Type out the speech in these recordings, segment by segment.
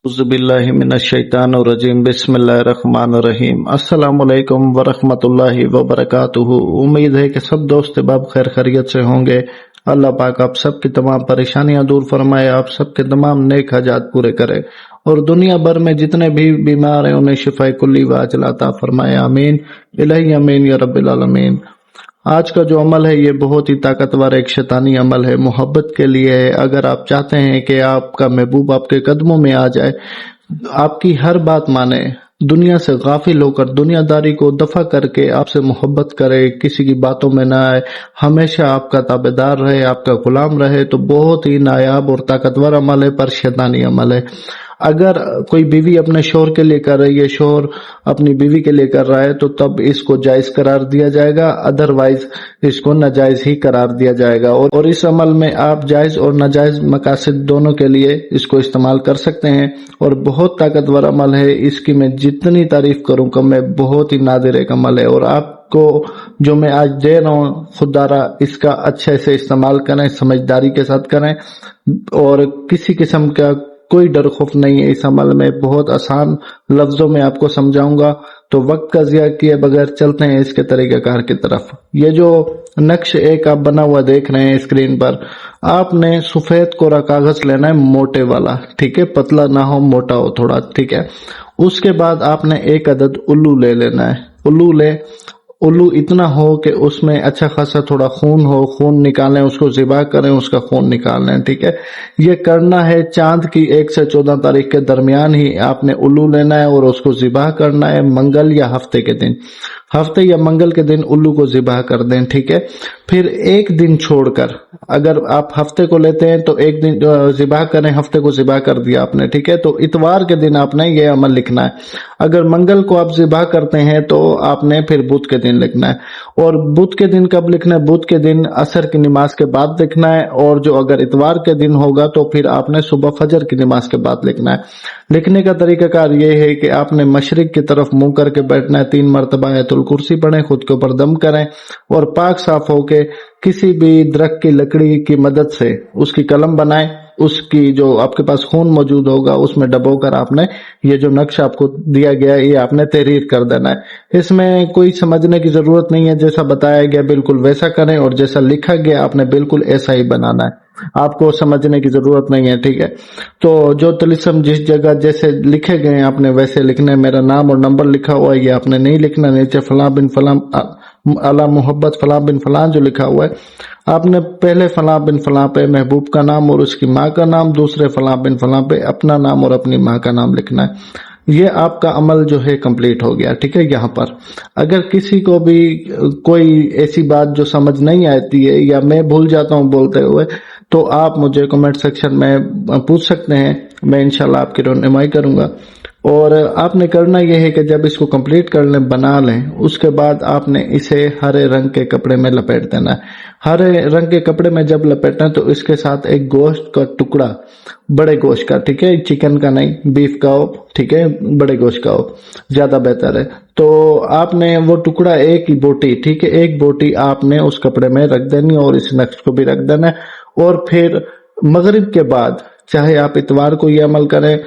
औज़ुबिल्लाहिमिनश्शैतानिर्रजीम बिस्मिल्लाहिर्रहमानिर्रहीम अस्सलामुअलैकुम वरहमतुल्लाहि वबरकातुहू। उम्मीद है कि सब दोस्त बाब खैर खैरियत से होंगे। अल्लाह पाक आप सबकी तमाम परेशानियां दूर फरमाए, आप सबके तमाम नेक हाजात पूरे करे और दुनिया भर में जितने भी बीमार हैं उन्हें शिफाए कुल्ली व अजल अता फरमाए। आमीन इलाही आमीन या रब्बिल आलमीन। आज का जो अमल है ये बहुत ही ताकतवर एक शैतानी अमल है, मोहब्बत के लिए है। अगर आप चाहते हैं कि आपका महबूब आपके कदमों में आ जाए, आपकी हर बात माने, दुनिया से गाफिल होकर दुनियादारी को दफा करके आपसे मोहब्बत करे, किसी की बातों में ना आए, हमेशा आपका ताबेदार रहे, आपका गुलाम रहे, तो बहुत ही नायाब और ताकतवर अमल है, पर शैतानी अमल है। अगर कोई बीवी अपने शोहर के लिए कर रही है, शोहर अपनी बीवी के लिए कर रहा है, तो तब इसको जायज करार दिया जाएगा, अदरवाइज इसको नाजायज ही करार दिया जाएगा। और इस अमल में आप जायज और नाजायज मकासद दोनों के लिए इसको इस्तेमाल कर सकते हैं और बहुत ताकतवर अमल है। इसकी मैं जितनी तारीफ करूं कम है, बहुत ही नादिर एक अमल है और आपको जो मैं आज दे रहा हूं खुदारा इसका अच्छे से इस्तेमाल करें, समझदारी के साथ करें और किसी किस्म का कोई डर खौफ नहीं है इस अमल में। बहुत आसान लफ्जों में आपको समझाऊंगा, तो वक्त का ज़िया किए बगैर चलते हैं इसके तरीक़ाकार की तरफ। ये जो नक्श एक आप बना हुआ देख रहे हैं स्क्रीन पर, आपने सफेद कोरा कागज लेना है, मोटे वाला, ठीक है, पतला ना हो, मोटा हो थोड़ा, ठीक है। उसके बाद आपने एक अदद उल्लू ले लेना है। उल्लू इतना हो कि उसमें अच्छा खासा थोड़ा खून हो, खून निकालें, उसको ज़िबा करें, उसका खून निकालें, ठीक है। ये करना है चांद की 1 से 14 तारीख के दरमियान ही आपने उल्लू लेना है और उसको ज़िबा करना है, मंगल या हफ्ते के दिन, हफ्ते या मंगल के दिन उल्लू को ज़िबा कर दें, ठीक है। फिर एक दिन छोड़कर, अगर आप हफ्ते को लेते हैं तो एक दिन ज़िबा करें, हफ्ते को ज़िबा कर दिया आपने, ठीक है। तो इतवार के दिन आपने ये अमल लिखना है। अगर मंगल को आप ज़िबा करते हैं तो आपने फिर बुध के दिन लिखना है। और बुध के दिन कब लिखना है? बुध के दिन असर की नमाज के बाद लिखना है। और जो अगर इतवार के दिन होगा तो फिर आपने सुबह फजर की नमाज के बाद लिखना है। लिखने का तरीकाकार ये है कि आपने मशरिक की तरफ मुंह करके बैठना है, 3 मरतबा आयतुल कुर्सी पढ़ें, खुद के ऊपर दम करें और पाक साफ होके किसी भी दरख्त की लकड़ी की मदद से उसकी कलम बनाएं। उसकी जो आपके पास खून मौजूद होगा उसमें डबोकर आपने ये जो नक्शा आपको दिया गया है ये आपने तहरीर कर देना है। इसमें कोई समझने की जरूरत नहीं है, जैसा बताया गया बिल्कुल वैसा करें और जैसा लिखा गया आपने बिल्कुल ऐसा ही बनाना है, आपको समझने की जरूरत नहीं है, ठीक है। तो जो तिलिस्म जिस जगह जैसे लिखे गए हैं आपने वैसे लिखना है। मेरा नाम और नंबर लिखा हुआ है ये आपने नहीं लिखना, नीचे फलां बिन फलां अला मोहब्बत फलां बिन फलां जो लिखा हुआ है आपने पहले फलां बिन फलां पे महबूब का नाम और उसकी माँ का नाम, दूसरे फलां बिन फलां पे अपना नाम और अपनी माँ का नाम लिखना है। ये आपका अमल जो है कंप्लीट हो गया, ठीक है। यहाँ पर अगर किसी को भी कोई ऐसी बात जो समझ नहीं आती है या मैं भूल जाता हूँ बोलते हुए, तो आप मुझे कमेंट सेक्शन में पूछ सकते हैं, मैं इंशाल्लाह आपकी रहनुमाई करूंगा। और आपने करना यह है कि जब इसको कंप्लीट कर लें, बना लें, उसके बाद आपने इसे हरे रंग के कपड़े में लपेट देना है। हरे रंग के कपड़े में जब लपेटना है तो इसके साथ एक गोश्त का टुकड़ा, बड़े गोश्त का, ठीक है, चिकन का नहीं, बीफ का हो, ठीक है, बड़े गोश्त का हो, ज्यादा बेहतर है। तो आपने वो टुकड़ा, एक ही बोटी, ठीक है, एक बोटी आपने उस कपड़े में रख देनी और इस नक्श को भी रख देना है। और फिर मगरिब के बाद, चाहे आप इतवार को ये अमल करें,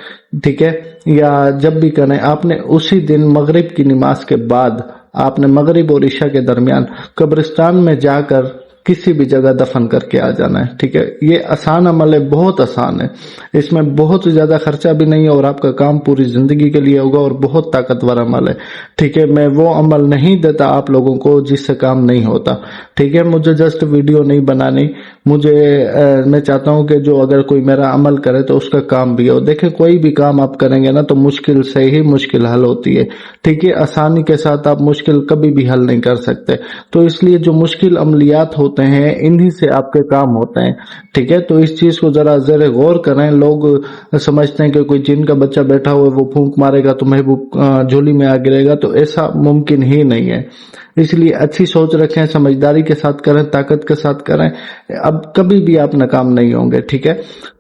ठीक है, या जब भी करें, आपने उसी दिन मगरिब की नमाज के बाद आपने मगरिब और ईशा के दरमियान कब्रिस्तान में जाकर किसी भी जगह दफन करके आ जाना है, ठीक है। ये आसान अमल है, बहुत आसान है, इसमें बहुत ज्यादा खर्चा भी नहीं है और आपका काम पूरी जिंदगी के लिए होगा और बहुत ताकतवर अमल है, ठीक है। मैं वो अमल नहीं देता आप लोगों को जिससे काम नहीं होता, ठीक है। मुझे जस्ट वीडियो नहीं बनानी, मैं चाहता हूं कि जो अगर कोई मेरा अमल करे तो उसका काम भी हो। देखें, कोई भी काम आप करेंगे ना तो मुश्किल से ही मुश्किल हल होती है, ठीक है। आसानी के साथ आप मुश्किल कभी भी हल नहीं कर सकते, तो इसलिए जो मुश्किल अमलियात होते हैं इन्हीं से आपके काम होते हैं, ठीक है। तो इस चीज को जरा जरा गौर करें। लोग समझते हैं कि कोई जिन का बच्चा बैठा हुआ है वो फूंक मारेगा तो महबूब झोली में आ गिरेगा, तो ऐसा मुमकिन ही नहीं है। इसलिए अच्छी सोच रखें, समझदारी के साथ करें, ताकत के साथ करें, अब कभी भी आप नाकाम नहीं होंगे, ठीक है।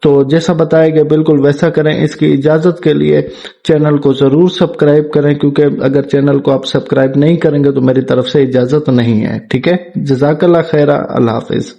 तो जैसा बताया गया बिल्कुल वैसा करें। इसकी इजाजत के लिए चैनल को जरूर सब्सक्राइब करें, क्योंकि अगर चैनल को आप सब्सक्राइब नहीं करेंगे तो मेरी तरफ से इजाजत नहीं है, ठीक है। जज़ाकल्लाह खैरा, अल्लाह हाफिज।